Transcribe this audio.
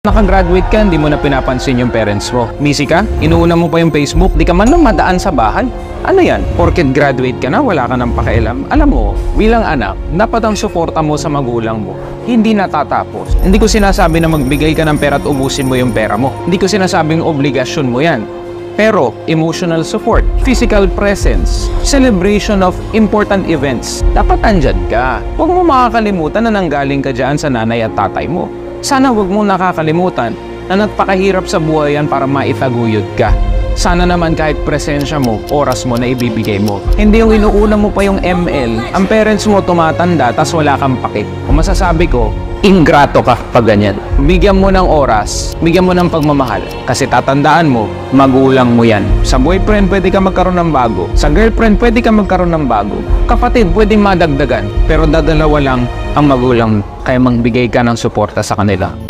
Nakagraduate ka, hindi mo na pinapansin yung parents mo. Busy ka? Inuuna mo pa yung Facebook, di ka man lang madaan sa bahay. Ano yan? Porket graduate ka na, wala ka nang pakialam. Alam mo, bilang anak, dapat ang suporta mo sa magulang mo hindi natatapos. Hindi ko sinasabi na magbigay ka ng pera at ubusin mo yung pera mo. Hindi ko sinasabing obligasyon mo yan. Pero, emotional support, physical presence, celebration of important events, dapat andyan ka. Huwag mo makakalimutan na nanggaling ka dyan sa nanay at tatay mo. Sana huwag mo nakakalimutan na nagpakahirap sa buhay yan para maitaguyod ka. Sana naman kahit presensya mo, oras mo na ibibigay mo. Hindi yung inuuna mo pa yung ML, ang parents mo tumatanda tas wala kang pake. Kung masasabi ko, ingrato ka pag ganyan. Bigyan mo ng oras, bigyan mo ng pagmamahal. Kasi tatandaan mo, magulang mo yan. Sa boyfriend, pwede ka magkaroon ng bago. Sa girlfriend, pwede ka magkaroon ng bago. Kapatid, pwedeng madagdagan. Pero dadalawa lang ang magulang, kaya magbigay ka ng suporta sa kanila.